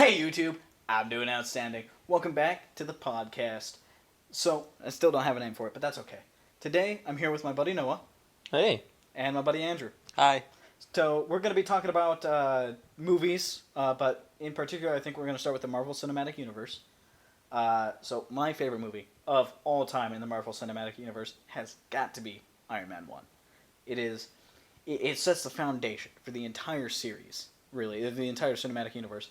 Hey YouTube, I'm doing outstanding. Welcome back to the podcast. So, I still don't have a name for it, but that's okay. Today, I'm here with my buddy Noah. Hey. And my buddy Andrew. Hi. So, we're going to be talking about movies, but in particular, I think we're going to start with the Marvel Cinematic Universe. So, my favorite movie of all time in the Marvel Cinematic Universe has got to be Iron Man 1. It sets the foundation for the entire series, really, the entire cinematic universe.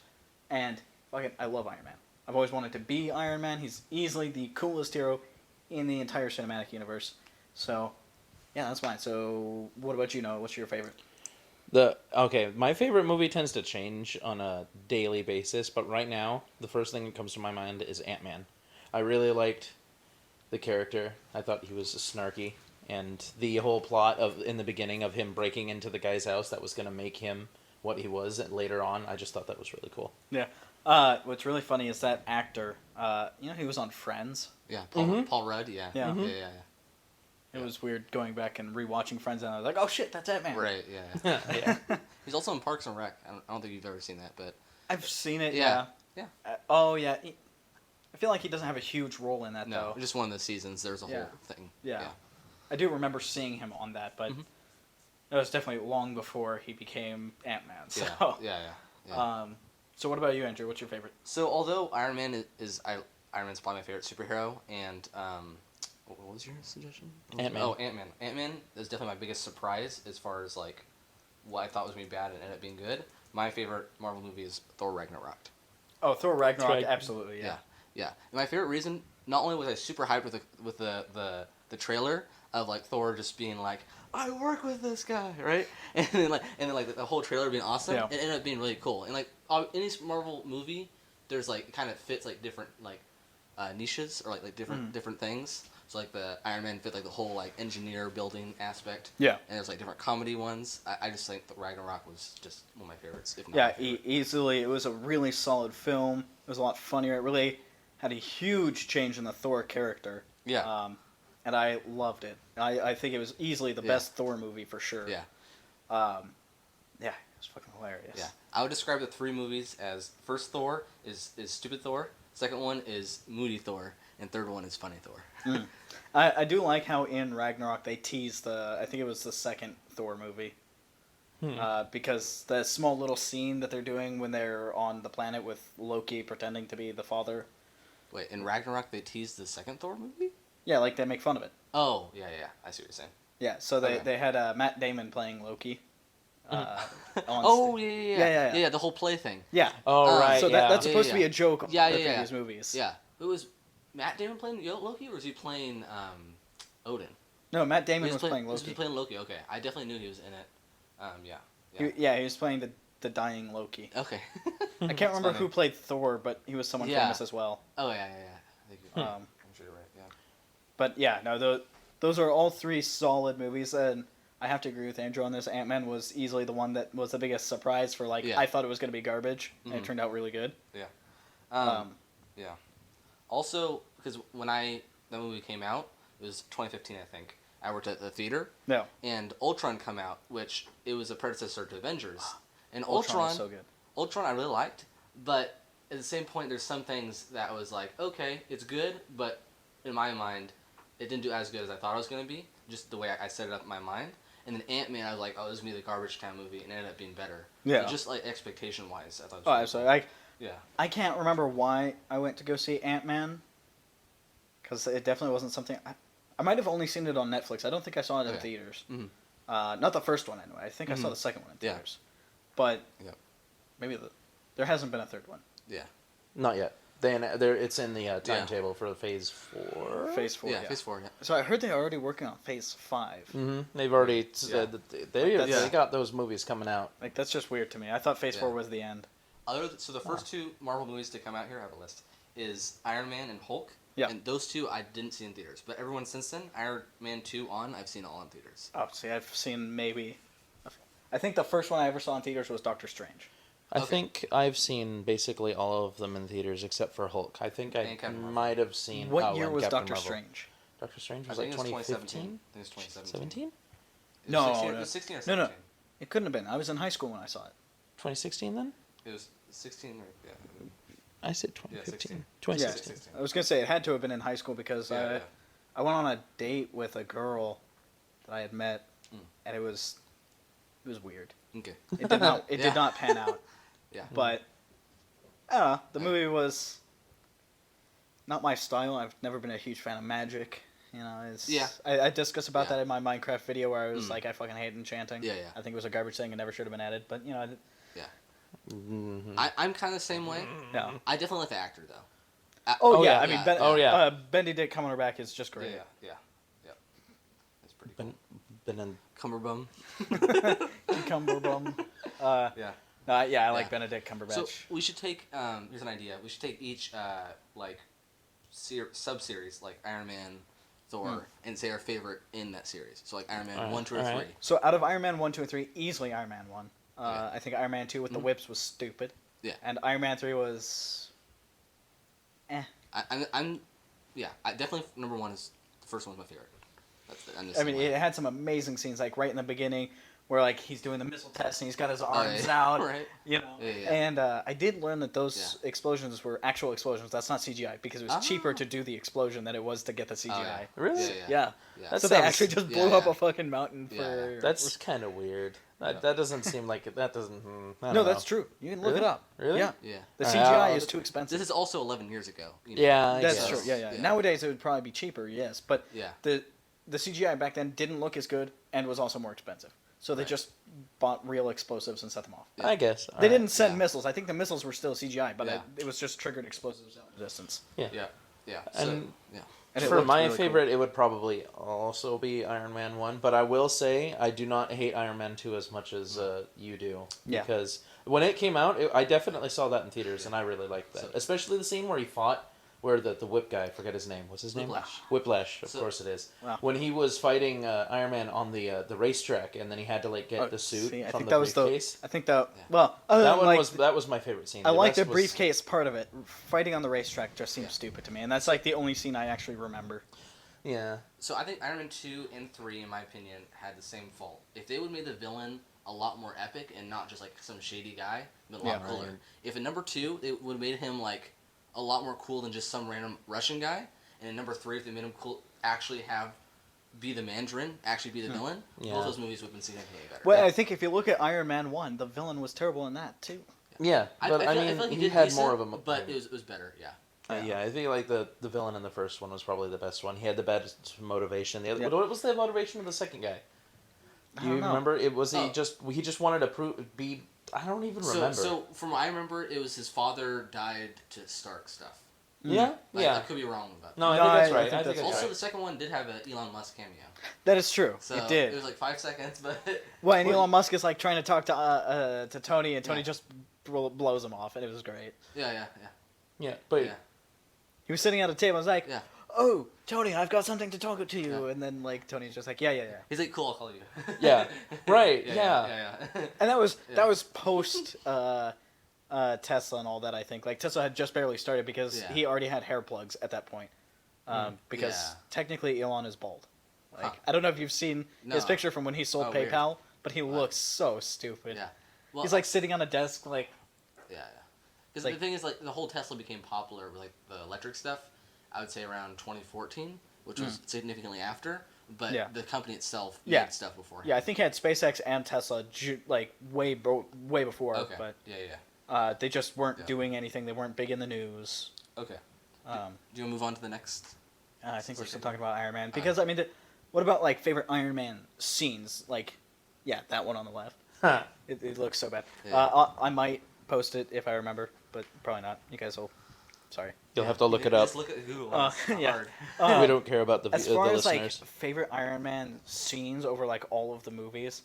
And fucking, I love Iron Man. I've always wanted to be Iron Man. He's easily the coolest hero in the entire cinematic universe. So, yeah, that's mine. So, what about you, Noah? What's your favorite? My favorite movie tends to change on a daily basis, but right now, the first thing that comes to my mind is Ant-Man. I really liked the character. I thought he was snarky, and the whole plot in the beginning of him breaking into the guy's house that was going to make him what he was later on, I just thought that was really cool. Yeah. What's really funny is that actor, he was on Friends. Yeah, Paul Rudd, yeah. Yeah. Mm-hmm. Yeah. It was weird going back and rewatching Friends, and I was like, oh shit, that's Ant-Man. Right, yeah. Yeah. He's also in Parks and Rec. I don't think you've ever seen that, but... I've seen it, yeah. Yeah. Yeah. I feel like he doesn't have a huge role in that, though. No, just one of the seasons. There's a whole thing. Yeah. I do remember seeing him on that, but it was definitely long before he became Ant-Man. So. Yeah. So what about you, Andrew? What's your favorite? So although Iron Man's probably my favorite superhero, and what was your suggestion? Ant-Man. Oh, Ant-Man. Ant-Man is definitely my biggest surprise as far as like what I thought was going to be bad and ended up being good. My favorite Marvel movie is Thor Ragnarok. Oh, Thor Ragnarok, absolutely, yeah. Yeah. And my favorite reason, not only was I super hyped with the trailer of like Thor just being like, I work with this guy, right? And then the whole trailer being awesome. Yeah. It ended up being really cool. And like any Marvel movie, there's like it kind of fits like different like niches or like different things. So like the Iron Man fit like the whole like engineer building aspect. Yeah. And there's like different comedy ones. I just think the Ragnarok was just one of my favorites. If not Yeah, my favorite. easily. It was a really solid film. It was a lot funnier. It really had a huge change in the Thor character. Yeah. And I loved it. I think it was easily the best Thor movie for sure. Yeah. Yeah, it was fucking hilarious. Yeah. I would describe the three movies as first Thor is stupid Thor, second one is moody Thor, and third one is funny Thor. I do like how in Ragnarok they teased I think it was the second Thor movie. Because the small little scene that they're doing when they're on the planet with Loki pretending to be the father. Wait, in Ragnarok they teased the second Thor movie? Yeah, like they make fun of it. Oh, yeah. I see what you're saying. Yeah, so they had Matt Damon playing Loki. Yeah, the whole play thing. Yeah. Oh, right, So that's supposed to be a joke of the Yeah. previous movies. Yeah. Who was Matt Damon playing Loki, or was he playing Odin? No, Matt Damon was playing Loki. He was playing Loki, okay. I definitely knew he was in it. He was playing the dying Loki. Okay. I can't remember who played Thor, but he was someone famous as well. Oh, yeah. I think I'm sure you're right, yeah. But yeah, no, those are all three solid movies, and I have to agree with Andrew on this. Ant-Man was easily the one that was the biggest surprise for, I thought it was going to be garbage, and it turned out really good. Yeah. Yeah. Also, because when that movie came out, it was 2015, I think. I worked at the theater. No. And Ultron come out, which it was a predecessor to Avengers. And Ultron was so good. Ultron I really liked, but at the same point, there's some things that was like, okay, it's good, but in my mind, it didn't do as good as I thought it was going to be, just the way I set it up in my mind. And then Ant-Man, I was like, oh, this is going to be the garbage town movie, and it ended up being better. Yeah. So just like expectation-wise, I thought it was Oh, really absolutely. Yeah. I can't remember why I went to go see Ant-Man, because it definitely wasn't something... I might have only seen it on Netflix. I don't think I saw it in theaters. Mm-hmm. Not the first one, anyway. I think I saw the second one in theaters. But maybe there hasn't been a third one. Yeah. Not yet. It's in the timetable for Phase 4. Phase 4, Yeah, Phase 4, yeah. So I heard they're already working on Phase 5. Mm-hmm. they've already said that they got those movies coming out. Like, that's just weird to me. I thought Phase 4 was the end. So the first two Marvel movies to come out here, I have a list, is Iron Man and Hulk. Yeah. And those two I didn't see in theaters. But everyone since then, Iron Man 2 on, I've seen all in theaters. Oh, see, I've seen maybe... I think the first one I ever saw in theaters was Doctor Strange. I think I've seen basically all of them in theaters except for Hulk. I think I might have seen... What year was Doctor Strange? Doctor Strange was like 2015? I think it was 2017. 17? No. It was 16 or 17. No. It couldn't have been. I was in high school when I saw it. 2016 then? It was 16 or yeah. I said Yeah, 2015. 16. 2016. 16. I was gonna say it had to have been in high school because Yeah. I went on a date with a girl that I had met, Mm. and it was weird. Okay. It did not Yeah. did not pan out. Yeah. But I don't know. The Yeah. movie was not my style. I've never been a huge fan of magic. Yeah. I discussed about Yeah. that in my Minecraft video where I was Mm. like, I fucking hate enchanting. Yeah. I think it was a garbage thing and never should have been added. But Mhm. I'm kind of the same way. no. I definitely like the actor though. Oh, yeah. yeah. I mean, Oh, yeah. Benedict Cumberbatch is just great. Yeah. That's pretty cool. Been in. Cumberbum. Cucumber Yeah. I like Yeah. Benedict Cumberbatch. So we should take. Here's an idea. We should take each like sub-series like Iron Man, Thor, and say our favorite in that series. So like Iron Man Alright, 1, 2, or alright. 3. So out of Iron Man 1, 2, and 3, easily Iron Man 1. Okay. I think Iron Man 2 with the Mhm. whips was stupid. Yeah. And Iron Man 3 was... I'm I definitely number 1 is the first one's my favorite. I mean, it had some amazing scenes, like right in the beginning, where like he's doing the missile test and he's got his arms out, right. you know. Yeah. And I did learn that those explosions were actual explosions. That's not CGI because it was cheaper to do the explosion than it was to get the CGI. Oh, yeah. Really? Yeah. That So they sounds- actually just blew yeah, up yeah. a fucking mountain Yeah, for. yeah. That's kind of weird. That doesn't seem like it. That doesn't. I No, don't that's know. true. You can look Really? it up. Really? Yeah. Yeah. The Alright, CGI I'll- is too expensive. This is also 11 years ago. You know? Yeah, I That's guess. true. Yeah. Yeah. Nowadays it would probably be cheaper, yes, but Yeah. the CGI back then didn't look as good and was also more expensive. So they Right. just bought real explosives and set them off. I guess. They Alright. didn't send Yeah. missiles. I think the missiles were still CGI, but Yeah. it was just triggered explosives out of distance. Yeah. So, And- yeah. And it For looked my really cool. favorite, it would probably also be Iron Man 1, but I will say I do not hate Iron Man 2 as much as you do. Yeah. Because when it came out, I definitely saw that in theaters, and I really liked that. So- Especially the scene where he fought, where the whip guy, I forget his name. What's his name? Whiplash. Whiplash, of So- course it is. Wow. When he was fighting Iron Man on the racetrack, and then he had to like get Oh, the suit see, I from think the that was briefcase. I think that. Yeah. Well, other That than one like, was my favorite scene. I like the rest was- briefcase part of it. Fighting on the racetrack just seems Yeah. stupid to me, and that's like the only scene I actually remember. Yeah. So I think Iron Man 2 and 3, in my opinion, had the same fault. If they would have made the villain a lot more epic and not just like some shady guy, but a lot Yeah, cooler. right. If in number 2, they would have made him like a lot more cool than just some random Russian guy. And in number 3, if they made him cool, actually be the Mandarin, actually be the villain, Yeah. both those movies would have been significantly better. Well, I think if you look at Iron Man 1, the villain was terrible in that too. Yeah, but I, feel- mean, feel like he did had decent, more of a. but it was better. Yeah. Yeah, I think like the villain in the first one was probably the best one. He had the best motivation. The other, Yep. what was the motivation of the second guy? I Do you don't know. remember? It was Oh. he just wanted to be. I don't even remember. So from what I remember, it was his father died to Stark stuff. yeah, Like, yeah. I could be wrong about that. No, I No, think that's I right. think I think that's that's Also, right. the second one did have an Elon Musk cameo. That is true. So it did. It was like 5 seconds, but Well, and Well, Elon Musk is like trying to talk to Tony, and Tony Yeah. just blows him off, and it was great. yeah. Yeah, but Yeah. He was sitting at a table. I was like, Yeah. "Oh, Tony, I've got something to talk to you." Yeah. And then like Tony's just like, "Yeah." He's like, "Cool, I'll call you." Yeah. Right, Yeah. And that was Yeah. post Tesla and all that. I think like Tesla had just barely started because Yeah. he already had hair plugs at that point. Because Yeah. technically Elon is bald. Like Huh. I don't know if you've seen his No. picture from when he sold Oh, weird. PayPal, but he Wow. looks so stupid. Yeah. Well, He's like sitting on a desk, like Yeah. Because like- the thing is, like, the whole Tesla became popular with like the electric stuff. I would say around 2014, which was significantly after. But Yeah. the company itself Yeah. made stuff before. yeah. I think he had SpaceX and Tesla like way before, Okay. but Yeah. they just weren't Yeah. doing anything. They weren't big in the news. Okay. Um, Do you want to move on to the next? I think we're still Second. talking about Iron Man because I mean, what about like favorite Iron Man scenes? Like, yeah, that one on the left. Huh. It looks so bad. Yeah. I might post it if I remember, but probably not. You guys will. Sorry. You'll have to look it up. Just look at Google. It's yeah. hard. We don't care about the As far the as like listeners. favorite Iron Man scenes over like all of the movies,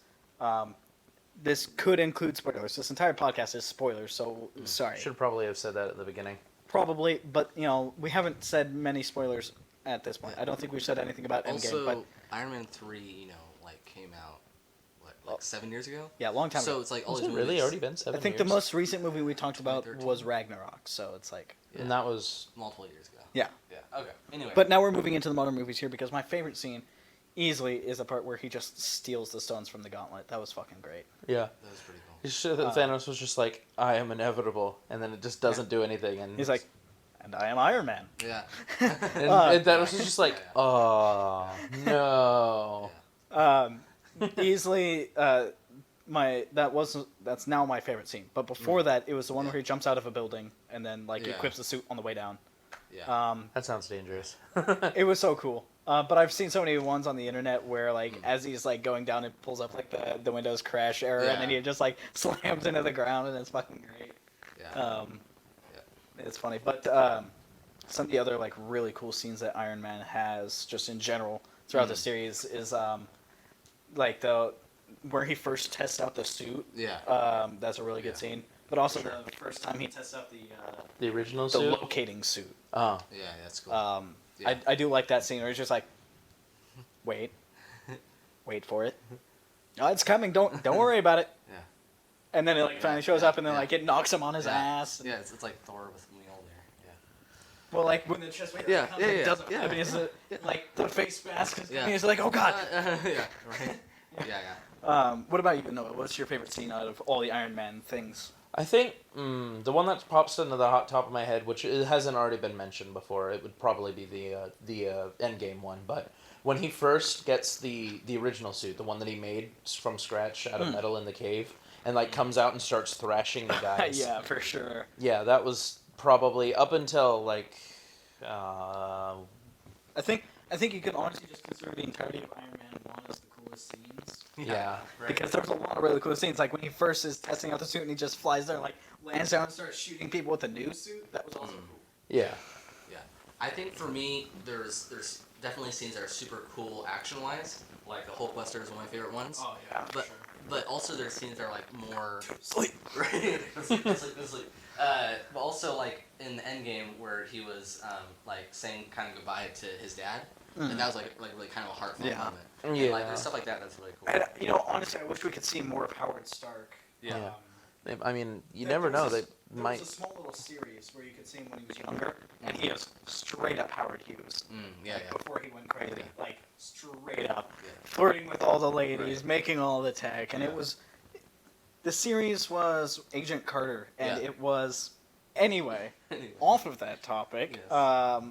this could include spoilers. This entire podcast is spoilers, so sorry. Should probably have said that at the beginning. Probably, but we haven't said many spoilers at this point. Yeah. I don't think we've said anything about Endgame, Also, but Iron Man 3, like came out, like 7 years ago? yeah, long time So ago. it's like all Has these it really movies, already been 7 I think years? the most recent movie we talked about 2013. was Ragnarok, so it's like And that was... multiple years ago. yeah. Yeah. Okay. Anyway. But now we're moving into the modern movies here because my favorite scene easily is the part where he just steals the stones from the gauntlet. That was fucking great. Yeah. That was pretty cool. Thanos was just like, I am inevitable, and then it just doesn't do anything. And He's like, and I am Iron Man. Yeah. and Thanos was just like, oh no. Easily, that's now my favorite scene. But before that, it was the one where he jumps out of a building and then equips the suit on the way down. Yeah. That sounds dangerous. It was so cool. But I've seen so many ones on the internet where as he's going down, it pulls up the Windows crash error, and then he just slams into the ground, and it's fucking great. Yeah. It's funny, but some of the other really cool scenes that Iron Man has just in general throughout the series is the where he first tests out the suit. Yeah. That's a really good scene. But also the first time he tests out the original the suit? locating suit. Oh. Yeah, that's cool. I do like that scene where he's just like, wait for it. Oh, it's coming. Don't worry about it. Yeah. And then it finally shows up, and then it knocks him on his ass. Yeah, it's like Thor with Mjolnir. Yeah. Well, when the chest wave comes, it doesn't. I mean, it's the face mask. Yeah. He's like, oh god. Yeah. Right. Yeah. What about you, Noah? What's your favorite scene out of all the Iron Man things? I think the one that pops into the top of my head, which it hasn't already been mentioned before, it would probably be the Endgame one. But when he first gets the original suit, the one that he made from scratch out of metal in the cave, and comes out and starts thrashing the guys. Yeah, for sure. Yeah, that was probably up until I think you could honestly just consider the entirety of Iron Man 1 as the coolest scenes. Yeah. Right. Because there's a lot of really cool scenes. Like when he first is testing out the suit and he just flies there, lands down and starts shooting people with the new suit. That was also cool. Yeah. Yeah. I think for me, there's definitely scenes that are super cool action-wise. Like the Hulkbuster is one of my favorite ones. Oh yeah, But but also there's scenes that are more sleep. right. sleep. But also in the Endgame where he was saying kind of goodbye to his dad. And that was really kind of a heartfelt moment. Yeah. And, there's stuff like that that's really cool. And, honestly, I wish we could see more of Howard Stark. Yeah. I mean, you never know. They might. There was a small little series where you could see him when he was younger, and he was straight up Howard Hughes. Yeah. Before he went crazy, straight up, flirting with all the ladies, making all the tech, and it was. The series was Agent Carter, and it was. Anyway, off of that topic, Yes.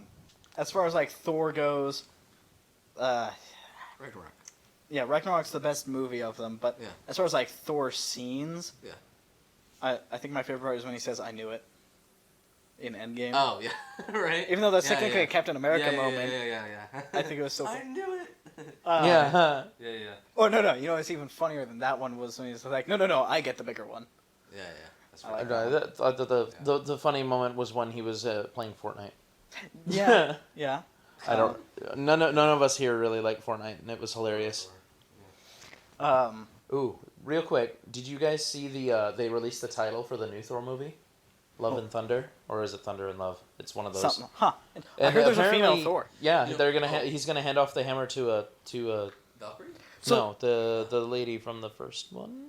As far as Thor goes, Ragnarok. yeah, Ragnarok's the best movie of them. But as far as Thor scenes, I think my favorite part is when he says "I knew it" in Endgame. Oh yeah, right. Even though that's technically a Captain America moment, Yeah. I think it was so. I knew it. Yeah. Yeah. Oh no! You know what's even funnier than that one was when he's like, "No, I get the bigger one." Yeah. That's I right. like The funny moment was when he was playing Fortnite. Yeah. I don't. None of us here really like Fortnite, and it was hilarious. Ooh, real quick, did you guys see they released the title for the new Thor movie, Love and Thunder, or is it Thunder and Love? It's one of those. Something, huh? I And heard there's a female apparently- Thor. Yeah, Yeah. they're gonna. He's gonna hand off the hammer to Valkyrie? So- no, the lady from the first one.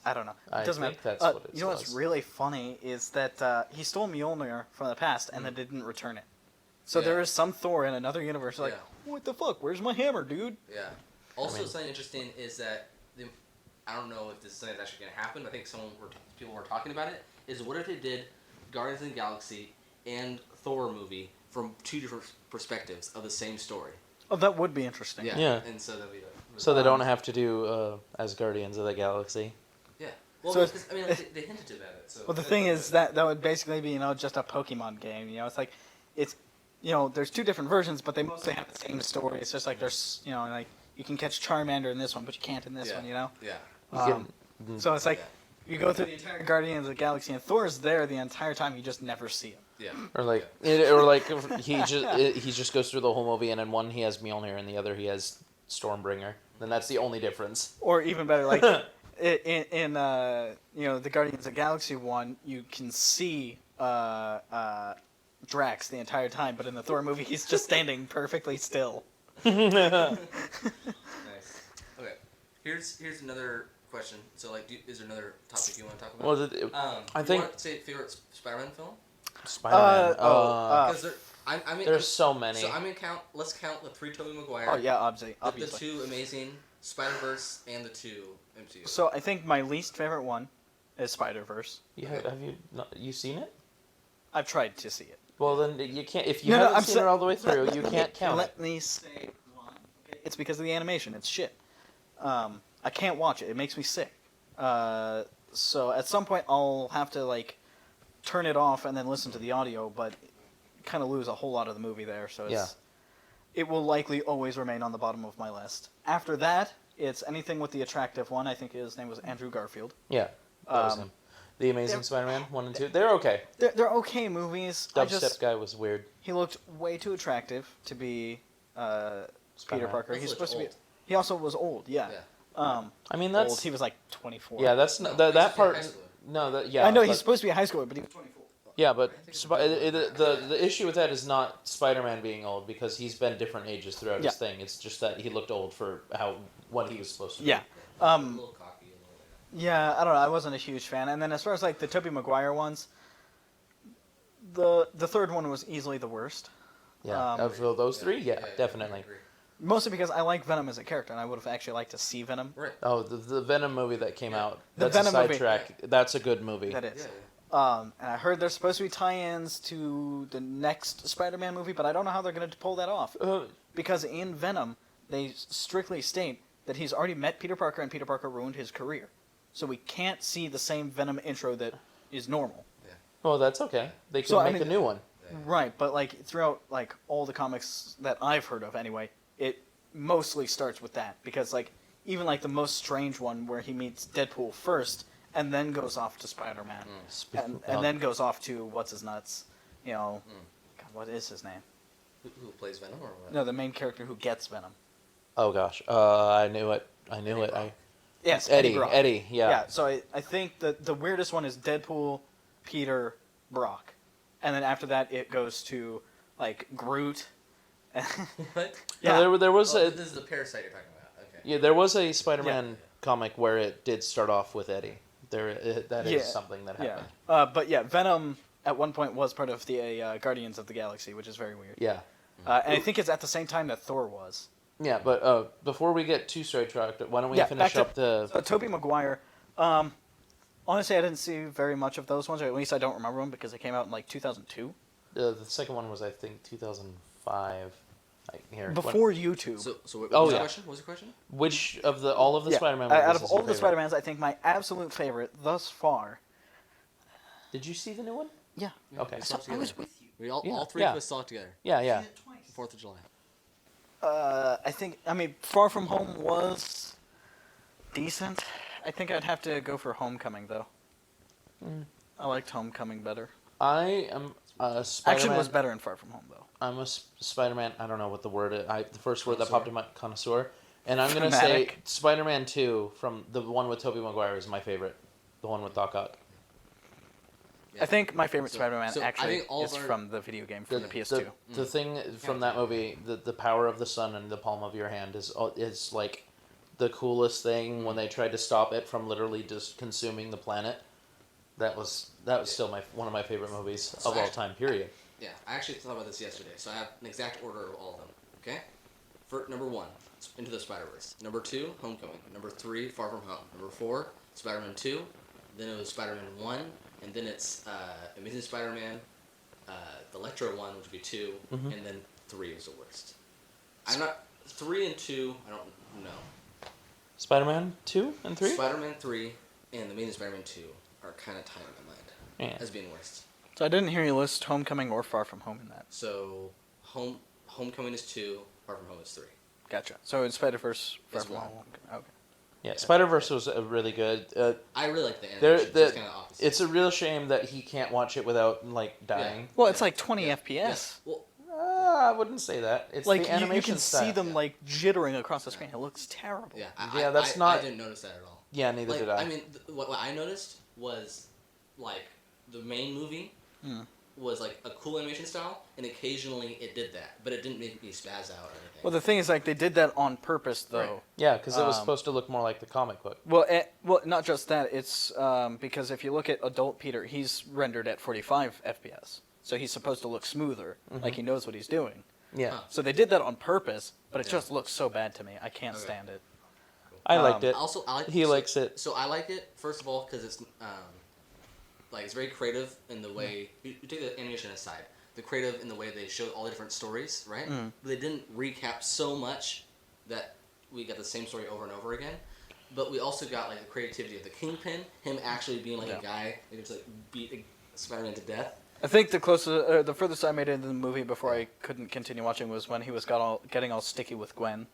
I don't know. I It doesn't think matter. that's what it You know what's was. really funny is that he stole Mjolnir from the past and then didn't return it. So Yeah. there is some Thor in another universe like, what the fuck? Where's my hammer, dude? Yeah. Also, mean- something interesting is that I don't know if this is something that's actually going to happen. But I think people were talking about it. Is what if they did Guardians of the Galaxy and Thor movie from two different perspectives of the same story? Oh, that would be interesting. Yeah. And so that'd be So they don't have to do as Guardians of the Galaxy. Yeah. Well, So because, they hinted at it. So Well, the thing is that would basically be, just a Pokemon game. It's there's two different versions, but they mostly have the same story. It's just there's, you can catch Charmander in this one, but you can't in this one, Yeah. So it's you go through the entire Guardians of the Galaxy, and Thor's there the entire time. You just never see him. Yeah. Or he just goes through the whole movie, and in one he has Mjolnir, and the other he has Stormbringer. Then that's the only difference. Or even better, in the Guardians of the Galaxy one, you can see Drax the entire time, but in the Thor movie, he's just standing perfectly still. Nice. Okay. Here's another question. So, is there another topic you want to talk about? Well, I think want to say favorite Spider-Man film. Spider-Man. I mean, There's so many. So let's count the 3 Tobey Maguire. Oh yeah, obviously. The 2 Amazing Spider-Verse and the 2 MCU. So I think my least favorite one is Spider-Verse. You seen it? I've tried to see it. Well, then you can't. If you haven't seen it all the way through, you can't count it. Let me say one. Okay? It's because of the animation. It's shit. I can't watch it. It makes me sick. So at some point I'll have to like turn it off and then listen to the audio, but kind of lose a whole lot of the movie there. So it will likely always remain on the bottom of my list. After that, it's anything with the attractive one. I think his name was Andrew Garfield. Yeah, that was him. The Amazing Spider-Man 1 and 2. They're okay. They're okay movies. Dubstep guy was weird. He looked way too attractive to be Peter Spider-Man. Parker. He's supposed to be. Old. He also was old. Yeah. I mean, that's old. He was like 24. Yeah, that's No, that part. high schooler. No, yeah. I know but, he's supposed to be a high schooler, but he was 24. Yeah, but the issue with that is not Spider-Man being old because he's been different ages throughout his thing. It's just that he looked old for what he was supposed to be. Yeah. A little cocky. Yeah, I don't know. I wasn't a huge fan. And then as far as like the Tobey Maguire ones, the third one was easily the worst. Yeah. Of those three, yeah, definitely. I agree. Mostly because I like Venom as a character, and I would have actually liked to see Venom. Right. Oh, the Venom movie that came out. The That's Venom a movie. sidetrack. That's a good movie. That is. Yeah. And I heard there's supposed to be tie-ins to the next Spider-Man movie, but I don't know how they're going to pull that off. Because in Venom, they strictly state that he's already met Peter Parker, and Peter Parker ruined his career. So we can't see the same Venom intro that is normal. Well, that's okay. They can make a new one. Right, but like throughout like all the comics that I've heard of anyway, it mostly starts with that. Because like even like the most strange one where he meets Deadpool first and then goes off to Spider-Man. And then goes off to what's-his-nuts, you know, God, what is his name? Who plays Venom or what? No, the main character who gets Venom. Oh gosh, I knew it. Yes, Eddie. Brock. Eddie, yeah. Yeah, so I think the weirdest one is Deadpool, Peter, Brock. And then after that it goes to, like, Groot. What? Yeah. No, there was This is the Parasite you're talking about. Okay. Yeah, there was a Spider-Man comic where it did start off with Eddie. That is something that happened. But yeah, Venom at one point was part of the Guardians of the Galaxy, which is very weird. Yeah. And I think it's at the same time that Thor was. Yeah, but before we get too sidetracked, why don't we finish up the... So Tobey Maguire. Honestly, I didn't see very much of those ones, or at least I don't remember them, because they came out in like 2002. The second one was, I think, 2005. Before YouTube. So what was the question? What was the question? Which of all of the Spider-Man movies out of is all your of the favorite? Spider-Mans, I think my absolute favorite thus far... Did you see the new one? Yeah. Okay. I was with you. We all three of us saw it together. Yeah. 4th of July. I mean, Far From Home was decent. I think I'd have to go for Homecoming, though. I liked Homecoming better. I am a Spider-Man... Action was better in Far From Home, though. I'm a Spider-Man... I don't know what the word is. The first word that popped in my... Connoisseur. And I'm going to say Spider-Man 2 from the one with Tobey Maguire is my favorite. The one with Doc Ock. I think my favorite Spider-Man actually is our... from the video game, from the PS2. The thing from that movie, the power of the sun in the palm of your hand is like the coolest thing when they tried to stop it from literally just consuming the planet. That was still one of my favorite movies of all time, period. I actually thought about this yesterday, so I have an exact order of all of them, okay? For number 1, Into the Spider-Verse. Number 2, Homecoming. Number 3, Far From Home. Number 4, Spider-Man 2. Then it was Spider-Man 1. And then it's Amazing Spider-Man, the Electro one, which would be 2, and then 3 is the worst. 3 and 2, I don't know. Spider-Man 2 and 3? Spider-Man 3 and the Amazing Spider-Man 2 are kind of tied in my mind as being worst. So I didn't hear you list Homecoming or Far From Home in that. So Homecoming is 2, Far From Home is 3. Gotcha. So it's Spider-Verse, Far From 1. Home. Okay. Yeah, Spider-Verse was really good. I really like the animation. It's kind of opposite. It's a real shame that he can't watch it without like dying. Yeah. Well, it's like 20 FPS. Yeah. Well, I wouldn't say that. It's like the animation you can style. see them like jittering across the screen. It looks terrible. Yeah, not. I didn't notice that at all. Yeah, neither did I. I mean, what I noticed was like the main movie was like a cool animation style, and occasionally it did that, but it didn't make me spaz out or anything. Well, the thing is, like, they did that on purpose, though. Right. Yeah, because it was supposed to look more like the comic book. Well, not just that. It's because if you look at adult Peter, he's rendered at 45 FPS. so he's supposed to look smoother, like he knows what he's doing. Yeah. Huh. So they did that on purpose, but it Yeah. just looks so bad to me. I can't Okay. stand it. I liked it. Also, I like He likes it. So I like it first of all because it's like it's very creative in the way you take the animation aside, the creative in the way they showed all the different stories, right? But they didn't recap so much that we got the same story over and over again. But we also got like the creativity of the Kingpin, him actually being like a guy that could just like beat Spider-Man to death. I think the furthest I made it into the movie before I couldn't continue watching was when he was getting all sticky with Gwen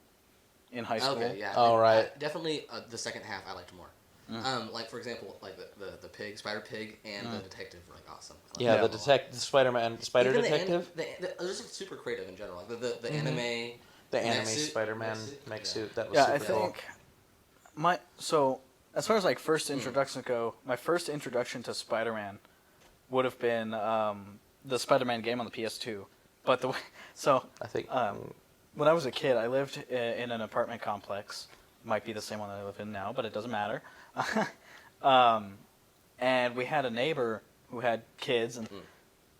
in high school. Okay, yeah. Oh, And, right. definitely the second half I liked more. Like for example, like the pig, Spider Pig, and the detective were like awesome. Yeah, Yeah. the Spider Even Detective, it was just super creative in general. Like the anime. the anime mech suit- Spider-Man mech mech suit, suit. That was Yeah, super I cool. think as far as like first introductions go, my first introduction to Spider-Man would have been the Spider-Man game on the PS2. But I think when I was a kid, I lived in an apartment complex. Might be the same one that I live in now, but it doesn't matter. And we had a neighbor who had kids, and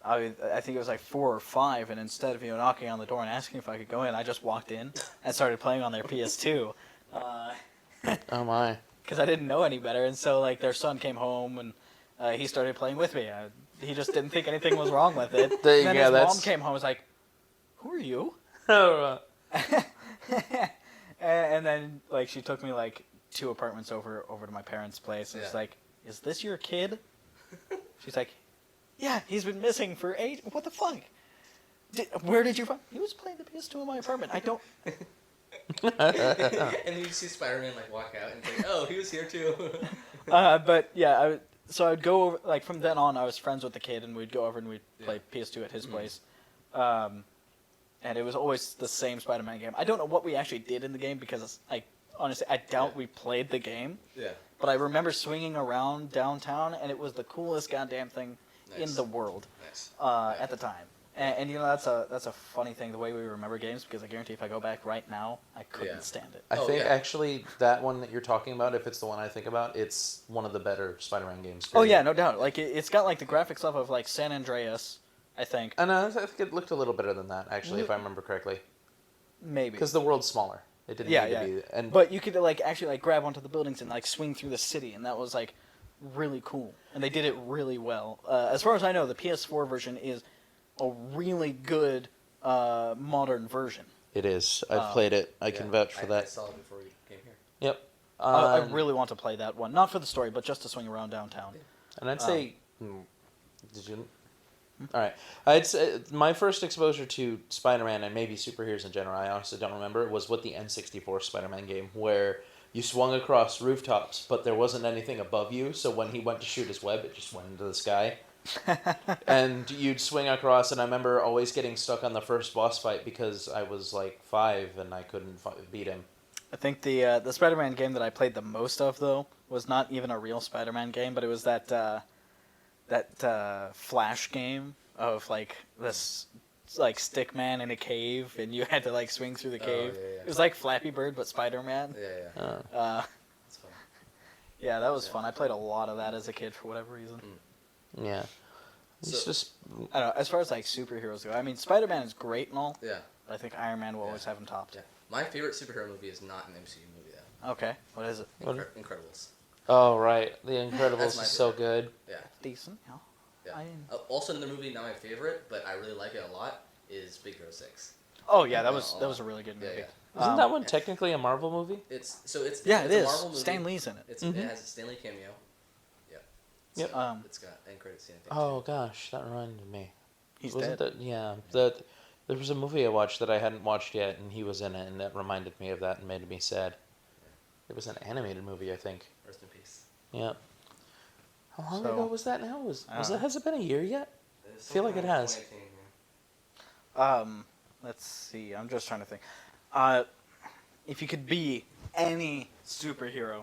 I think it was like 4 or 5. And instead of knocking on the door and asking if I could go in, I just walked in and started playing on their PS2. oh my. Because I didn't know any better, and so like their son came home and he started playing with me. He just didn't think anything was wrong with it. There you And then go, his that's- mom came home and was like, "Who are you?" Oh, And then like she took me like 2 apartments over to my parents' place, and Yeah. she's like, "Is this your kid?" She's like, "Yeah, he's been missing for 8. What the fuck? Where did you find? He was playing the PS2 in my apartment. I don't." And then you see Spider-Man like walk out and it's like, oh, he was here too. But yeah, so I'd go over, like from then on I was friends with the kid, and we'd go over and we'd play PS2 at his place. And it was always the same Spider-Man game. I don't know what we actually did in the game because honestly I doubt we played the game. Yeah. But I remember swinging around downtown, and it was the coolest goddamn thing in Nice. the world Nice. at the time. And that's a funny thing, the way we remember games, because I guarantee if I go back right now, I couldn't stand it. I Oh, think yeah. actually that one that you're talking about, if it's the one I think about, it's one of the better Spider-Man games. Oh period. yeah, no doubt. Like it's got like the graphics stuff of like San Andreas, I think. And I think it looked a little better than that, actually, if I remember correctly. Maybe. Because the world's smaller. It didn't Yeah, need yeah. to be. And But you could like actually like grab onto the buildings and like swing through the city, and that was like really cool. And they did it really well. As far as I know, the PS4 version is a really good modern version. it is. I've played it. I can vouch for I that. saw it before you came here. Yep. I really want to play that one, not for the story, but just to swing around downtown. And I'd say, did you? All right. I'd say my first exposure to Spider-Man and maybe superheroes in general, I honestly don't remember, was with the N64 Spider-Man game, where you swung across rooftops, but there wasn't anything above you. So when he went to shoot his web, it just went into the sky. And you'd swing across, and I remember always getting stuck on the first boss fight because I was like 5 and I couldn't beat him. I think the Spider-Man game that I played the most of though was not even a real Spider-Man game, but it was that Flash game of like this like stick man in a cave, and you had to like swing through the cave. yeah, yeah. It was like Flappy Bird but Spider-Man. Yeah. That's fun. Yeah, that was fun. I played a lot of that as a kid for whatever reason. Yeah. It's So- just I don't know. As far as like superheroes go, I mean, Spider-Man is great and all, Yeah. but I think Iron Man will always have him topped. Yeah. My favorite superhero movie is not an MCU movie though. Okay, what is it? Incredibles. oh right, The Incredibles That's my is so favorite. good. Yeah. Decent. Yeah. Yeah. Also another movie, not my favorite, but I really like it a lot, is Big Hero 6. Oh yeah, that was a really good Yeah, movie. yeah. Isn't that one technically a Marvel movie? It's Yeah, it's it a is. Marvel movie. Stan Lee's in it. It has a Stanley cameo. Yeah. Yep. So it's got end credit scene. I think, Oh too. gosh, that reminded me. He's Wasn't dead. that yeah? That there was a movie I watched that I hadn't watched yet, and he was in it, and that reminded me of that and made me sad. It was an animated movie, I think. Rest in peace. Yeah. How long So- ago was that now? Was I it? don't know. Has it been a year yet? It's feel like it sometime in has. 2018, yeah. Let's see. I'm just trying to think. If you could be any superhero,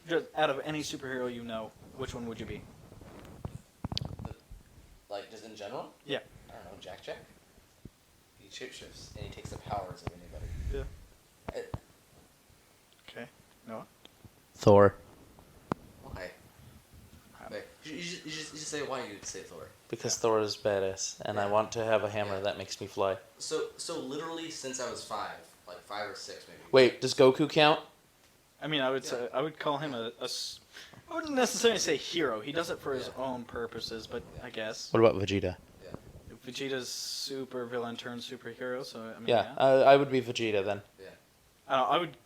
just out of any superhero you know, which one would you be? Like just in general? Yeah. I don't know, Jack. He shapeshifts and he takes the powers of anybody. Yeah. It, Okay. Noah. Thor. why? Like, You just say why you'd say Thor. Because Thor is badass, and I Yeah. want to have a hammer Yeah. that makes me fly. So literally since I was 5, like 5 or 6 maybe. Wait, does Goku count? I mean, I would say I would call him I wouldn't necessarily say hero. He does it for his own purposes, but I guess What about Vegeta? Vegeta's super villain turned superhero. So I mean, Yeah, I would be Vegeta then. Yeah. I would.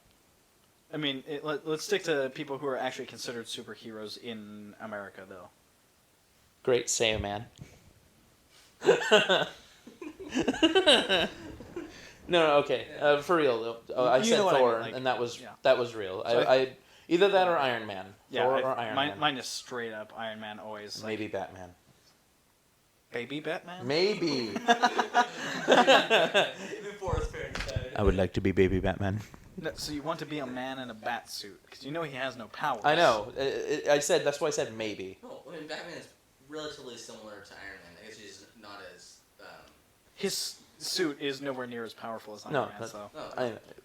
I mean, let's stick to people who are actually considered superheroes in America, though. Great Saiyaman. No, okay. For real, though. I You said know what I Thor, mean, like, and that was yeah. real. So I either that or Iron Man. Yeah, Thor or Iron Man. mine is straight up Iron Man always. Like, Maybe Batman. baby Batman. Maybe. Before his parents died. I would like to be Baby Batman. No, so you want to be a man in a bat suit because you know he has no powers. I know. I said that's why I said maybe. No, I mean Batman is relatively similar to Iron Man. I guess he's not as. His suit is nowhere near as powerful as Iron No, Man. that- So.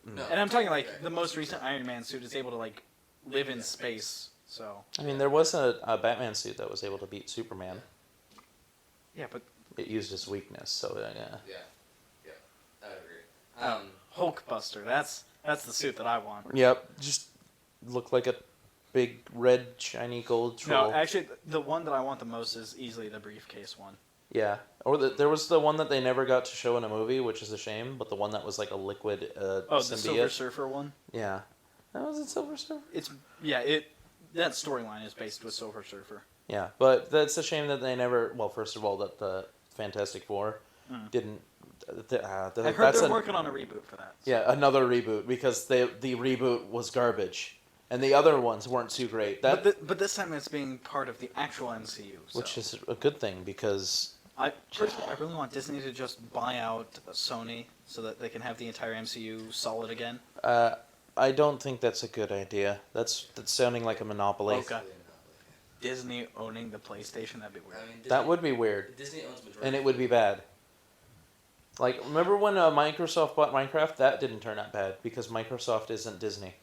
No. And I'm talking like the most recent Iron Man suit is able to like live in space. So. I mean, there was a Batman suit that was able to beat Superman. Yeah, but It used his weakness, so yeah. Yeah, I would agree. Hulkbuster. That's the suit that I want. Yep, just look like a big red shiny gold troll. No, actually, the one that I want the most is easily the briefcase one. Yeah, or there was the one that they never got to show in a movie, which is a shame. But the one that was like a liquid Oh, the symbiote. Silver Surfer one. Yeah, that was it. Silver Surfer. That storyline is based with Silver Surfer. Yeah, but that's a shame that they never. Well, first of all, that the Fantastic Four didn't. I heard they're working on a reboot for that. So. Yeah, another reboot because the reboot was garbage, and the other ones weren't too great. But this time it's being part of the actual MCU. So. Which is a good thing because Personally, I really want Disney to just buy out Sony so that they can have the entire MCU solid again. I don't think that's a good idea. That's sounding like a monopoly. Okay. Disney owning the PlayStation, that'd be weird. I mean, Disney, That would be weird, Disney owns majority. and it would be bad. Like, remember when Microsoft bought Minecraft? That didn't turn out bad because Microsoft isn't Disney.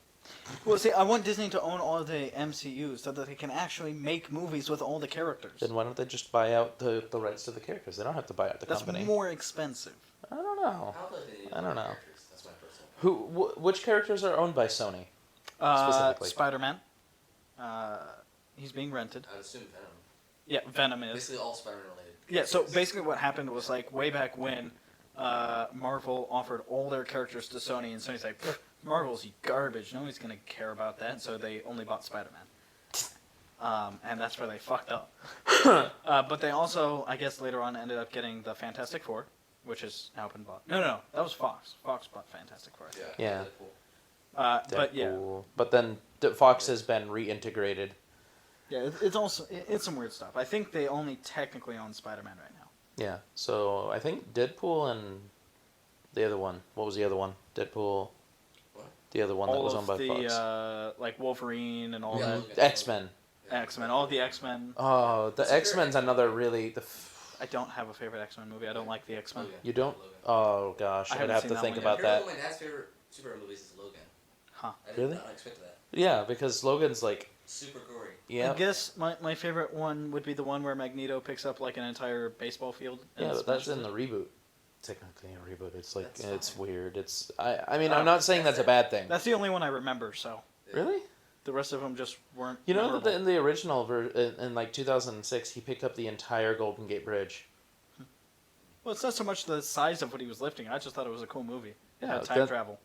Well, see, I want Disney to own all of the MCUs so that they can actually make movies with all the characters. Then why don't they just buy out the rights to the characters? They don't have to buy out the That's company. more expensive. I don't know. How about they need I don't know. characters? That's my personal. Which characters are owned by Sony? Specifically. Spider-Man. He's being rented. I would assume Venom. Yeah, Venom is. Basically all Spider-Man related. Yeah, so basically what happened was like way back when Marvel offered all their characters to Sony, and Sony's like, Marvel's garbage. Nobody's going to care about that, so they only bought Spider-Man. And that's where they fucked up. But they also, I guess later on, ended up getting the Fantastic Four, which has now been bought. No, that was Fox. Fox bought Fantastic Four. Yeah. Deadpool. But yeah. Deadpool. But then Fox has been reintegrated. Yeah, it's also it's some weird stuff. I think they only technically own Spider-Man right now. Yeah. So I think Deadpool and the other one. What was the other one? Deadpool. What? The other one that was owned by Fox. Like Wolverine and all Yeah, that. Logan. X-Men. X-Men, all the X-Men. Oh, the X-Men's another really. I don't have a favorite X-Men movie. I don't like the X-Men. Logan. You don't? Logan. Oh gosh, I I'd haven't have seen to that think one about Apparently that. one of my dad's favorite superhero movies is Logan. Huh. I Really? didn't expect that. Yeah, because Logan's like, Super gory. yeah, I guess my favorite one would be the one where Magneto picks up like an entire baseball field. and yeah, but that's smashes in it. the reboot. Technically a reboot. It's like That's it's fine. weird. I mean, I'm not saying that's a bad thing. That's the only one I remember. So Really? the rest of them just weren't. You know that memorable. in the original in like 2006, he picked up the entire Golden Gate Bridge. Well, it's not so much the size of what he was lifting. I just thought it was a cool movie. It Yeah, had time that- travel.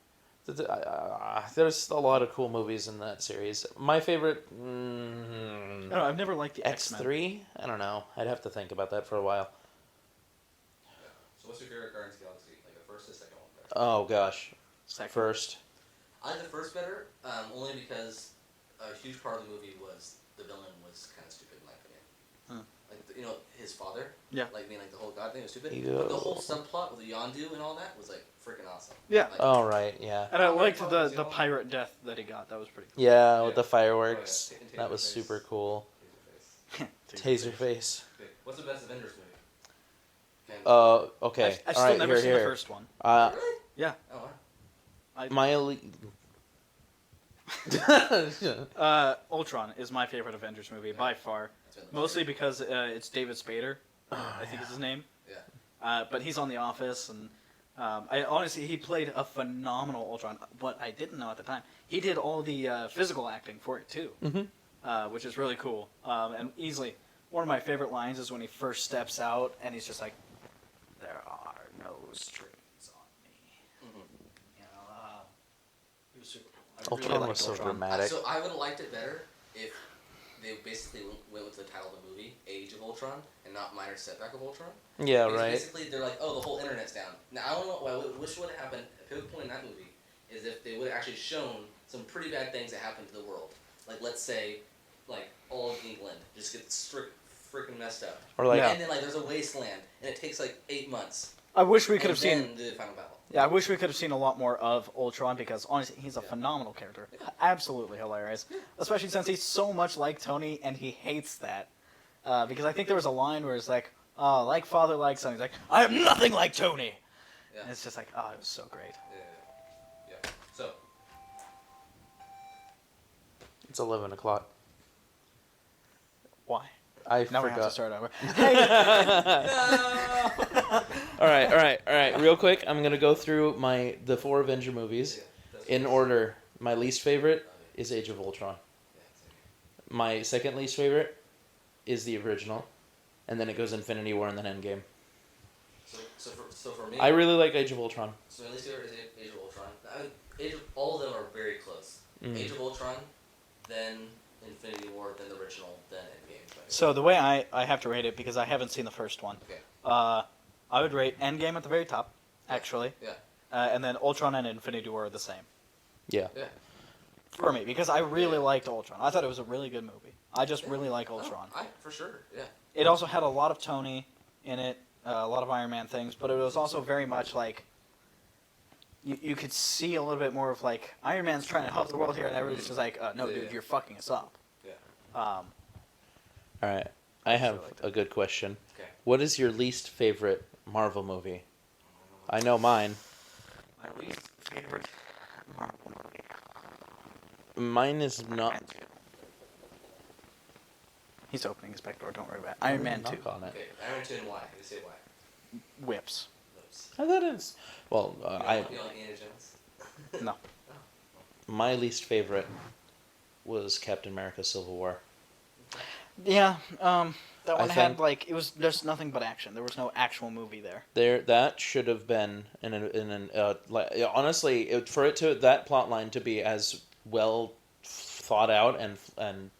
There's a lot of cool movies in that series. My favorite, I don't know, I've never liked the X-Men. X3. I don't know. I'd have to think about that for a while. So what's your favorite Guardians of the Galaxy? Like the first or second one? Better? Oh gosh, Second. first. I like the first better, only because a huge part of the movie was the villain was kind of stupid in my opinion. Like his father. Yeah. Like being like the whole god thing was stupid. Yeah. But the whole subplot with the Yondu and all that was like freaking awesome. Yeah. Like, Oh right, yeah, And I liked the pirate death that he got. That was pretty cool. yeah, with Yeah. the fireworks. Oh, yeah. That was Taserface. super cool. Taserface. Taserface. Okay. What's the best Avengers movie? Okay. Okay. I've All still right, never here, seen here. the first one. Really? Yeah. Oh wow. My elite. Ultron is my favorite Avengers movie by far. been the Mostly because it's David Spader, I think is his name. Yeah. But he's on The Office, and he played a phenomenal Ultron. What I didn't know at the time, he did all the physical acting for it too, which is really cool. And easily one of my favorite lines is when he first steps out, and he's just like, "There are no strings on me." You know, it was super cool. I really Ultron liked was so Ultron. dramatic. So I would have liked it better if they basically went with the title of the movie, Age of Ultron, and not Minor Setback of Ultron. Yeah, Because right. basically, they're like, oh, the whole internet's down. Now, I don't know what I wish would have happened. A pivot point in that movie is if they would have actually shown some pretty bad things that happened to the world. Like, let's say, like, all of England just gets freaking messed up. Or like, Yeah. And then, like, there's a wasteland, and it takes, like, 8 months. I wish we could have and seen. then the final battle. Yeah, I wish we could have seen a lot more of Ultron because honestly, he's a phenomenal character. Yeah. Absolutely hilarious. Especially since he's so much like Tony and he hates that. Because I think there was a line where it's like, like father, like son. He's like, I am nothing like Tony. Yeah. And it's just like, oh, it was so great. Yeah. So, it's 11 o'clock. Why? I Now we forgot. have to start over. All right. Real quick, I'm gonna go through the 4 Avenger movies in order. My least favorite is Age of Ultron. My second least favorite is the original, and then it goes Infinity War and then Endgame. So for me, I really like Age of Ultron. So my least favorite is Age of Ultron. All of them are very close. Age of Ultron, then Infinity War, then the original, then Endgame. So the way I have to rate it, because I haven't seen the first one, Okay. I would rate Endgame at the very top, actually. Yeah. And then Ultron and Infinity War are the same. Yeah. Yeah. For me, because I really liked Ultron. I thought it was a really good movie. I just really like Ultron. I for sure. Yeah. It also had a lot of Tony in it, a lot of Iron Man things, but it was also very much like you could see a little bit more of like Iron Man's trying to help the world here, and everybody's just like, no, dude, you're fucking us up. Yeah. All right. I have a good question. Okay. What is your least favorite Marvel movie? I know mine. My least favorite Marvel movie. Mine is not. He's opening his back door. Don't worry about it. Iron Man 2. Knock on it. Okay. Iron Man 2 and why? Can you say why? Whips. Oops. I thought it's. Well, You I don't like Indiana Jones? No. my least favorite was Captain America: Civil War. Yeah. That one had think- like it was just nothing but action. There was no actual movie there. That should have been honestly for it to that plot line to be as well thought out and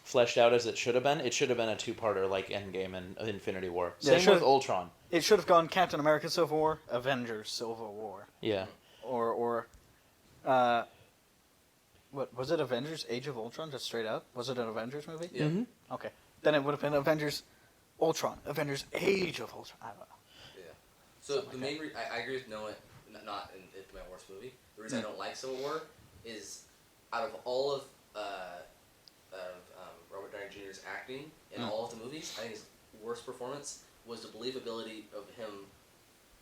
fleshed out as it should have been. It should have been a 2-parter like Endgame and Infinity War. Yeah, Same it should- with Ultron. It should have gone Captain America: Civil War, Avengers: Civil War, Yeah. or what was it? Avengers: Age of Ultron, just straight up. Was it an Avengers movie? Yeah. Mm-hmm. Okay, then it would have been Avengers: Ultron, Avengers: Age of Ultron. I don't know. Yeah. So the main I agree with Noah, not in it's my worst movie. The reason I don't like Civil War is out of all of Robert Downey Jr.'s acting in all of the movies, I think his worst performance was the believability of him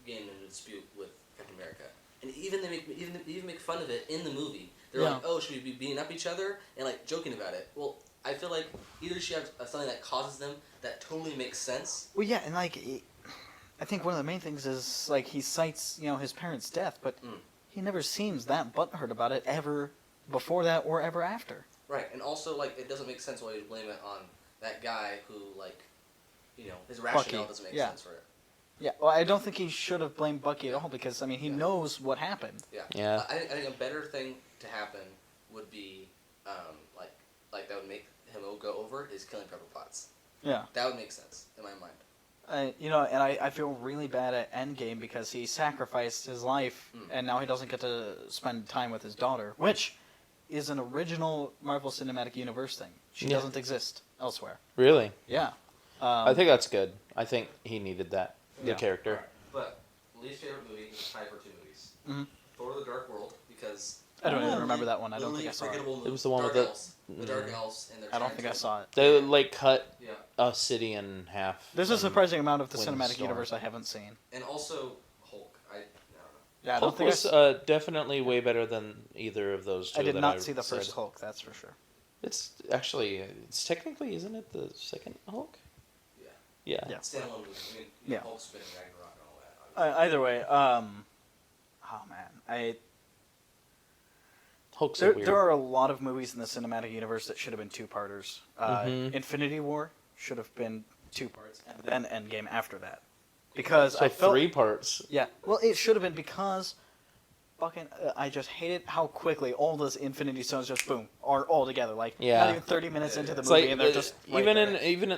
getting in a dispute with Captain America. And even they make fun of it in the movie. They're like, oh, should we be beating up each other and like joking about it? Well, I feel like either she has something that causes them that totally makes sense. Well, yeah, and like, I think one of the main things is like he cites his parents' death, but he never seems that butthurt about it ever before that or ever after. Right, and also like it doesn't make sense why you blame it on that guy who his rationale doesn't make sense for it. Yeah, well, I don't think he should have blamed Bucky at all because I mean he knows what happened. Yeah. I think a better thing to happen would be like that would make him go over is killing Pepper Potts. Yeah. That would make sense in my mind. And I feel really bad at Endgame because he sacrificed his life and now he doesn't get to spend time with his daughter, which is an original Marvel Cinematic Universe thing. She doesn't exist elsewhere. Really? Yeah. I think that's good. I think he needed that. The Yeah. character. Right. But least favorite movie is tied for 2 movies. Mhm. Thor: The Dark World because I don't even remember that one. I don't literally think I saw it. forgettable movie. It was the one with Dark the- elves. The Dark Elves and their I don't think I saw it. They cut Yeah, a city in half. There's a and surprising amount of the Windstorm. cinematic universe I haven't seen. and also Hulk. I don't know. Yeah, I don't Hulk think was definitely way better than either of those two. I did that not see the said. first Hulk. That's for sure. It's actually, it's technically, isn't it the second Hulk? Yeah. Yeah. Yeah. Standalone movie. I mean, Yeah. Hulk's been Ragnarok and all that. Either way, oh man, Hulk's there weird. there are a lot of movies in the cinematic universe that should have been two-parters. Mhm. Infinity War should have been two parts, and then Endgame after that, because So I felt 3 parts. yeah. Well, it should have been because fucking I just hated how quickly all those Infinity Stones just boom are all together. Like Yeah. not even 30 minutes into the It's movie, like and they're just right even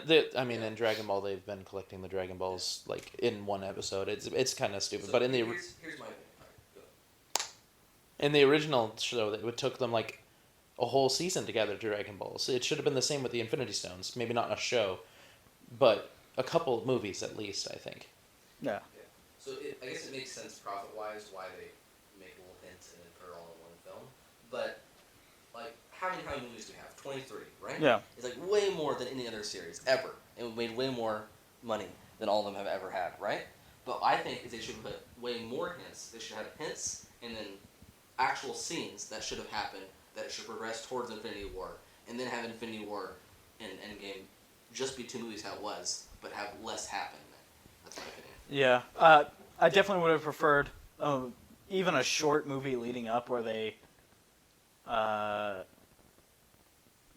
there. in Dragon Ball they've been collecting the Dragon Balls like in one episode. It's kind of stupid. So But in the here's my opinion. Alright, go. in the original show, it took them like a whole season to gather Dragon Balls. It should have been the same with the Infinity Stones. Maybe not a show, but a couple of movies at least. I think. Yeah. Yeah. So I guess it makes sense profit-wise why they make little hints and then put it all in one film. But like, how many movies do we have? 23, right? Yeah. It's like way more than any other series ever, and we made way more money than all of them have ever had, right? But I think they should put way more hints. They should have hints and then actual scenes that should have happened that should progress towards Infinity War, and then have Infinity War and Endgame just be 2 movies how it was, but have less happen. That's my opinion. Yeah. I definitely would have preferred even a short movie leading up where they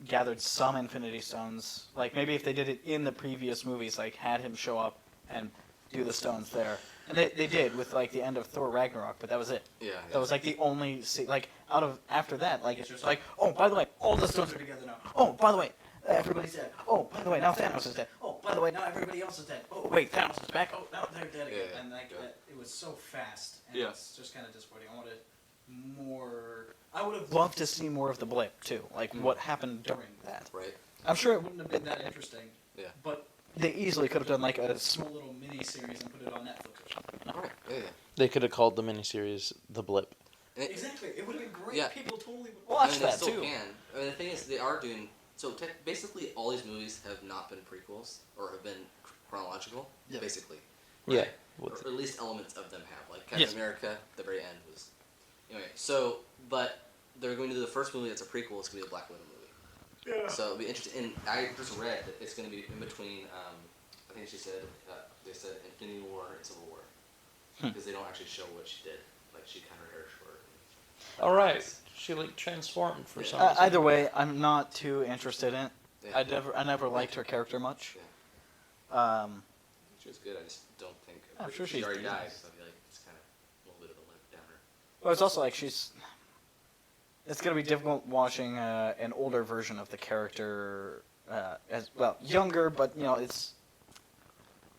gathered some Infinity Stones. Like maybe if they did it in the previous movies, like had him show up and do the stones there. And they did with like the end of Thor Ragnarok, but that was it. Yeah. That was like the only like out of after that, like it's just like, oh, by the way, all the stones are together now. Oh, by the way, everybody's dead. Oh, by the way, now Thanos is dead. Oh, by the way, now everybody else is dead. Oh, wait, Thanos is back. Oh, now they're dead again. Yeah, And like yeah. it was so fast, and Yeah. it's just kind of disappointing. I wanted more. I would have loved to see more of the blip too, like what happened during that. Right. I'm sure it wouldn't have been that interesting. Yeah. But they easily could have done like a small little mini series and put it on Netflix or something. Right. Yeah. They could have called the miniseries The Blip. And it, Exactly, it would have been great. Yeah. People totally would I watch mean, that they still too. can. I mean, the thing is, they are doing so. Basically, all these movies have not been prequels or have been chronological. Yeah. Basically. Yeah. Right? With- Or at least elements of them have. Like Captain Yes. America, the very end was. Anyway, so but they're going to do the first movie that's a prequel. It's going to be a Black Widow movie. Yeah. So it'll be interesting. And I just read that it's going to be in between. I think she said they said Infinity War and Civil War because they don't actually show what she did. Like she cut her hair short. All right. She like transformed for Yeah. some reason. Either way, I'm not too interested in it. Yeah. I never liked her character much. Yeah. She was good. I just don't think. I'm sure she she's already decent. died, so I feel like it's kind of a little bit of a letdowner. Well, it's also like it's gonna be difficult watching an older version of the character as well, younger, but it's what It's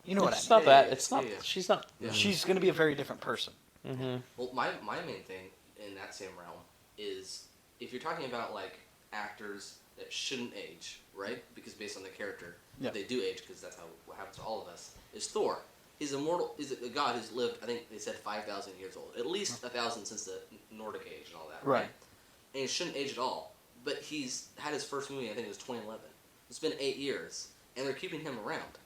I mean. not that. It's not. Yeah, yeah. She's not. Yeah. She's gonna be a very different person. Mm-hmm. Well, my main thing in that same realm is if you're talking about like actors that shouldn't age, right? Because based on the character, Yeah. they do age because that's what happens to all of us. Is Thor? He's immortal. He's a god who's lived. I think they said 5,000 years old, at least 1,000 since the Nordic age and all that. Right. And he shouldn't age at all. But he's had his first movie. I think it was 2011. It's been 8 years, and they're keeping him around.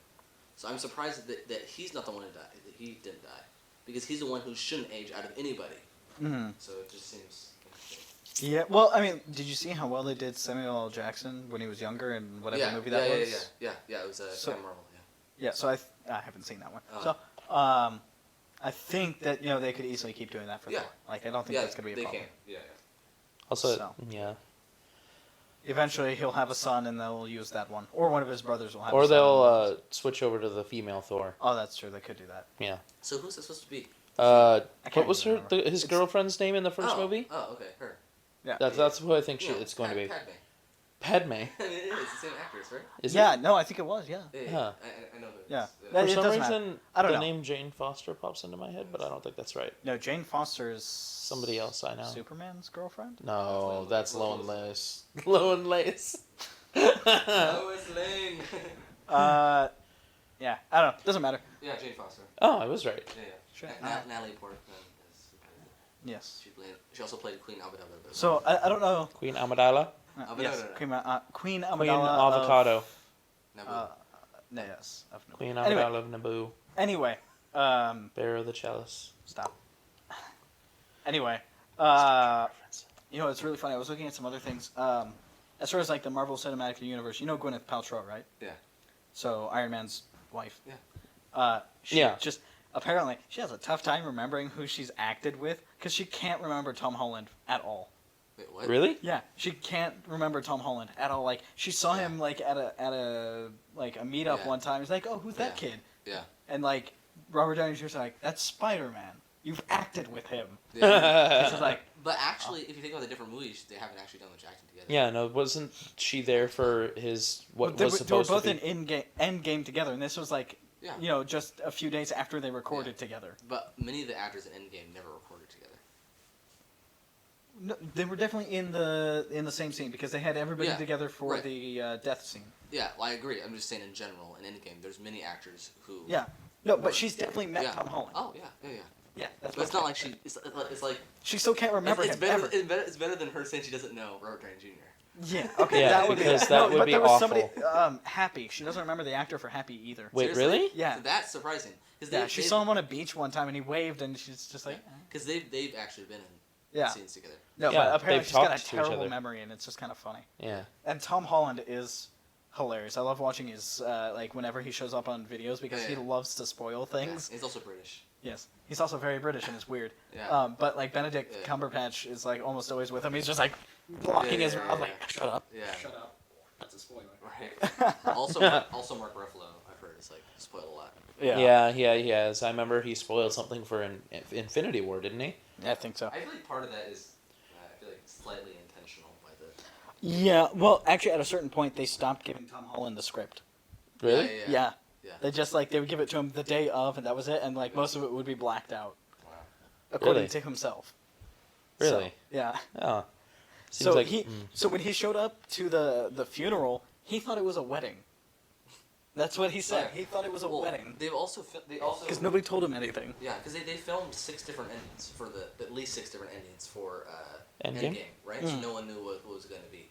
So I'm surprised that he's not the one who died. That he didn't die, because he's the one who shouldn't age out of anybody. Mm-hmm. So it just seems interesting. Yeah. Well, I mean, did you see how well they did Samuel L. Jackson when he was younger and whatever movie that was? Yeah. It was So- Captain Marvel. Yeah. So I haven't seen that one. Oh. So I think that they could easily keep doing that for Yeah. Thor. Like I don't think Yeah, that's gonna be a they problem. can. Yeah. Also, So. yeah. Eventually, he'll have a son, and they'll use that one, or one of his brothers will have. Or a son they'll switch over to the female Thor. Oh, that's true. They could do that. Yeah. So who's it supposed to be? can't What was even her remember. his It's- girlfriend's name in the first oh. movie? Oh, okay, her. Yeah. That's who I think You know, it's going to be. Padme. Padme. I mean, it is the same actress, right? Is Yeah. it? No, I think it was. Yeah. Yeah. Huh. I know who it Yeah. is. That- For it some doesn't matter. reason, I don't the know. name Jane Foster pops into my head, but I don't think that's right. No, Jane Foster is Somebody else I know. Superman's girlfriend. No, that's Lois. Lois. Lois Lace. Lois Lane. Yeah. I don't know. Doesn't matter. Yeah, Jane Foster. Oh, I was right. Yeah. Sure. Natalie Portman is. Yes. She also played Queen Amidala. So I don't know. Queen Amidala. Yes. Amidala. Queen Queen Amidala. Avocado. Naboo. Yes. Of Naboo. Queen Anyway. Amidala of Naboo. Anyway. Bearer of the Chalice. Stop. Anyway. It's really funny. I was looking at some other things. as far as like the Marvel Cinematic Universe, you know Gwyneth Paltrow, right? Yeah. So Iron Man's wife. Yeah. She Yeah. just apparently she has a tough time remembering who she's acted with because she can't remember Tom Holland at all. Wait, what? Really? Yeah, she can't remember Tom Holland at all. Like she saw him like at a like a meetup Yeah. one time. He's like, "Oh, who's that Yeah. kid?" Yeah. And like Robert Downey Jr.'s like, "That's Spider-Man. You've acted with him." Yeah. It's just like, But actually, if you think about the different movies, they haven't actually done much acting together. Yeah, no, wasn't she there for his what they was were supposed both to be? in Endgame together, and this was like, Yeah. you know, just a few days after they recorded Yeah. together. But many of the actors in Endgame never recorded together. No, they were definitely in the same scene because they had everybody Yeah, together for right. the death scene. Yeah, well, I agree. I'm just saying in general, in Endgame, there's many actors who. Yeah, no, but were- she's definitely met yeah. Tom Holland. Oh yeah. Yeah, that's But it's not like she. It's like. she still can't remember it's him better. ever. It's better than her saying she doesn't know Robert Downey Jr. Yeah, okay, Yeah, that would be because that no, would but be there was awful. somebody Happy. She doesn't remember the actor for Happy either. Wait, Seriously? really? Yeah. So that's surprising. Cause Yeah, she saw him on a beach one time and he waved and she's just like, Because they've actually been in yeah. scenes together. No, Yeah, but apparently they've she's got a talked to each terrible other. memory and it's just kind of funny. Yeah. And Tom Holland is hilarious. I love watching his like whenever he shows up on videos because Yeah, he yeah. loves to spoil things. Yeah, he's also British. Yes, he's also very British and it's weird. Yeah. But like Benedict Yeah. Cumberbatch is like almost always with him. He's just like blocking his mouth, like yeah. shut up. Yeah. Shut up. That's a spoiler. Right. also Mark Ruffalo, I've heard, is like spoiled a lot. Yeah. Yeah, he has. I remember he spoiled something for Infinity War, didn't he? Yeah, I think so. I feel like part of that is, I feel like slightly intentional by the. Yeah. Well, actually, at a certain point, they stopped giving Tom Holland the script. Really? Yeah. They just like they would give it to him the day of, and that was it. And like most of it would be blacked out, Wow. according Really? to himself. Really? So, yeah. Oh. Seems So like he, so when he showed up to the funeral, he thought it was a wedding. That's what he said. He thought it was a Well, wedding They've also because nobody told him anything. Yeah, because they filmed 6 different endings for at least 6 different endings for Endgame? right? So no one knew what it was going to be.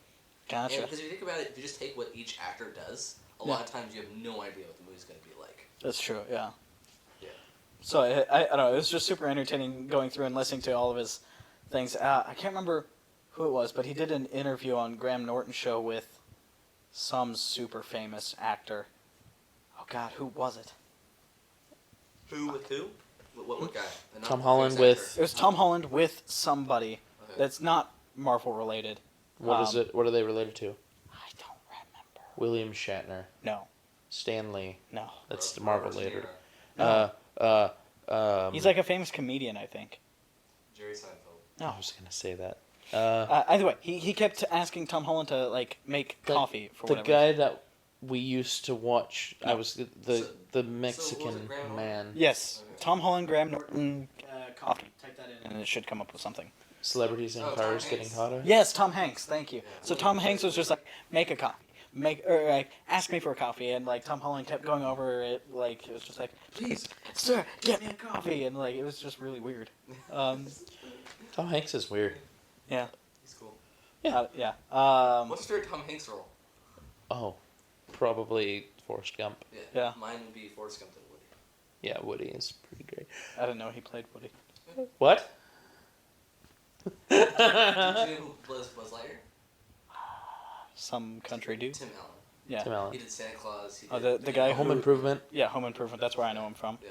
Gotcha. Because if you think about it, if you just take what each actor does, a Yeah. lot of times you have no idea what the movie's going to be like. That's true. Yeah. Yeah. So I don't know. It was just super entertaining going through and listening to all of his things. I can't remember who it was, but he did an interview on Graham Norton's show with some super famous actor. Oh God, who was it? Who with who? What guy? Not Tom the Holland voice actor. with- It was Tom Holland with somebody Okay. that's not Marvel related. What is it? What are they related to? I don't remember. William Shatner, No, Stanley. no. That's the Robert Marvel De later. No. He's like a famous comedian, I think. Jerry Seinfeld. No. I was gonna say that. Either way, he kept asking Tom Holland to like make The- coffee for the whatever. guy that we used to watch. I No. was So- the was Mexican it Graham Norton? man. Yes, Okay. Tom Holland, Graham Norton, coffee. Type that in, and it should come up with something. Celebrities in Oh, Tom cars getting Hanks. hotter. Yes, Tom Hanks. Thank you. Yeah. So Tom Hanks was just like, make a coffee, or like, ask me for a coffee, and like Tom Holland kept going over it, like it was just like, please, sir, get me a coffee, and like it was just really weird. Tom Hanks is weird. Yeah. He's cool. Yeah. What's your favorite Tom Hanks role? Oh, probably Forrest Gump. Yeah. Mine would be Forrest Gump and Woody. Yeah, Woody is pretty great. I didn't know he played Woody. What? Did you know who was Buzz Lightyear? Some country dude. Tim Allen. Yeah. Tim Allen. He did Santa Claus. He Oh, did the guy Home who- Improvement. Yeah, Home Improvement. That's where I know him from. Yeah.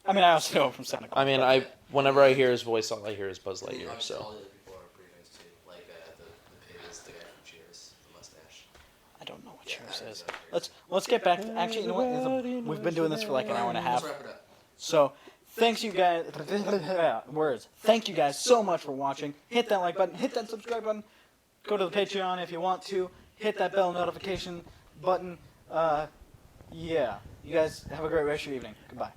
I mean, I also know him from Santa Claus. I mean, but- whenever I hear his voice, all I hear is Buzz And then Lightyear. obviously all So the other people are pretty famous too. Like the pig is the guy from Cheers, the mustache. I don't know what Yeah, yours is. yeah. Let's get back to actually. You know what? We've been doing this for like an hour and a half. Let's wrap it up. So, thanks you guys. Words. Thank you guys so much for watching. Hit that like button. Hit that subscribe button. Go to the Patreon if you want to. Hit that bell notification button. Yeah. You guys have a great rest of your evening. Goodbye.